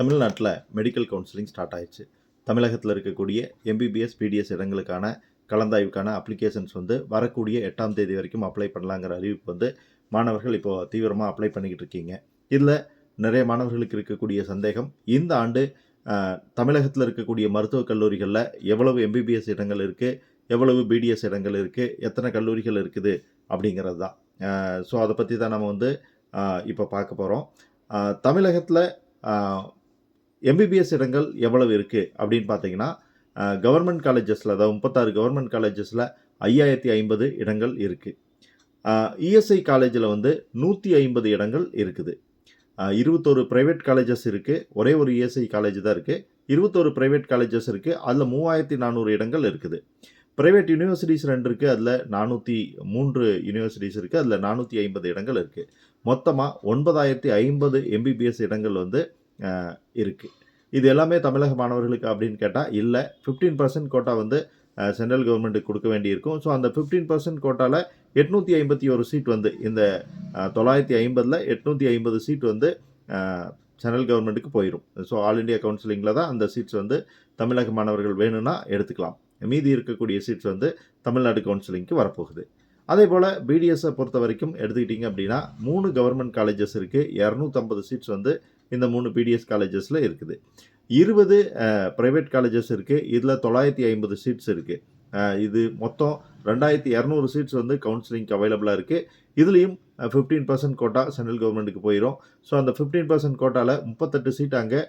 தமிழ்நாட்டில் medical counselling start ஆயிடுச்சு. தமிழகத்தில் இருக்கக்கூடிய எம்பிபிஎஸ் பிடிஎஸ் இடங்களுக்கான கலந்தாய்வுக்கான அப்ளிகேஷன்ஸ் வந்து வரக்கூடிய 8ஆம் தேதி வரைக்கும் அப்ளை பண்ணலாங்கிற அறிவிப்பு வந்து மாணவர்கள் இப்போது தீவிரமாக அப்ளை பண்ணிக்கிட்டு இருக்கீங்க. இதில் நிறைய மாணவர்களுக்கு இருக்கக்கூடிய சந்தேகம், இந்த ஆண்டு தமிழகத்தில் இருக்கக்கூடிய மருத்துவக் கல்லூரிகளில் எவ்வளவு எம்பிபிஎஸ் இடங்கள் இருக்குது, எவ்வளவு பிடிஎஸ் இடங்கள் இருக்குது, எத்தனை கல்லூரிகள் இருக்குது அப்படிங்கிறது தான். ஸோ அதை பற்றி தான் நம்ம வந்து இப்போ பார்க்க போகிறோம். தமிழகத்தில் எம்பிபிஎஸ் இடங்கள் எவ்வளவு இருக்குது அப்படின்னு பார்த்தீங்கன்னா, கவர்மெண்ட் காலேஜஸில், அதாவது 36 கவர்மெண்ட் காலேஜஸில் 5050 இடங்கள் இருக்குது. இஎஸ்ஐ காலேஜில் வந்து 150 இடங்கள் இருக்குது. 21 ப்ரைவேட் காலேஜஸ் இருக்குது. ஒரே ஒரு இஎஸ்ஐ காலேஜ் தான் இருக்குது. 21 ப்ரைவேட் காலேஜஸ் இருக்குது. அதில் 3400 இடங்கள் இருக்குது. ப்ரைவேட் யூனிவர்சிட்டிஸ் 2 இருக்குது. அதில் 403 யூனிவர்சிட்டிஸ் இருக்குது. அதில் 450 இடங்கள் இருக்குது. மொத்தமாக 9050 எம்பிபிஎஸ் இடங்கள் வந்து இருக்குது. இது எல்லாமே தமிழக மாணவர்களுக்கு அப்படின்னு கேட்டால் இல்லை. 15% கோட்டா வந்து சென்ட்ரல் கவர்மெண்ட்டுக்கு கொடுக்க வேண்டியிருக்கும். ஸோ அந்த 15% கோட்டாவில் 851 சீட் வந்து இந்த 950ல் 850 சீட் வந்து சென்ட்ரல் கவர்மெண்ட்டுக்கு போயிடும். ஸோ ஆல் இண்டியா கவுன்சிலிங்கில் தான் அந்த சீட்ஸ் வந்து தமிழக மாணவர்கள் வேணும்னா எடுத்துக்கலாம். மீதி இருக்கக்கூடிய சீட்ஸ் வந்து தமிழ்நாடு கவுன்சிலிங்க்கு வரப்போகுது. அதே போல் பிடிஎஸை பொறுத்த வரைக்கும் எடுத்துக்கிட்டிங்க அப்படின்னா 3 கவர்மெண்ட் காலேஜஸ் இருக்குது. 250 சீட்ஸ் வந்து இந்த 3 பிடிஎஸ் காலேஜஸில் இருக்குது. 20 ப்ரைவேட் காலேஜஸ் இருக்குது. இதில் 950 சீட்ஸ் இருக்குது. இது மொத்தம் 2200 சீட்ஸ் வந்து கவுன்சிலிங்க்கு அவைலபிளாக இருக்குது. இதுலேயும் 15% கோட்டா சென்ட்ரல் கவர்மெண்ட்டுக்கு போயிடும். ஸோ அந்த 15% கோட்டாவில் 38 சீட் அங்கே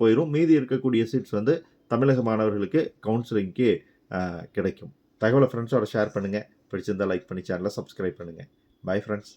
போயிடும். மீதி இருக்கக்கூடிய சீட்ஸ் வந்து தமிழக மாணவர்களுக்கு கவுன்சிலிங்க்கு கிடைக்கும். தகவலை ஃப்ரெண்ட்ஸோட ஷேர் பண்ணுங்கள். பிடிச்சிருந்தால் லைக் பண்ணி சேனலை சப்ஸ்கிரைப் பண்ணுங்கள். Bye friends.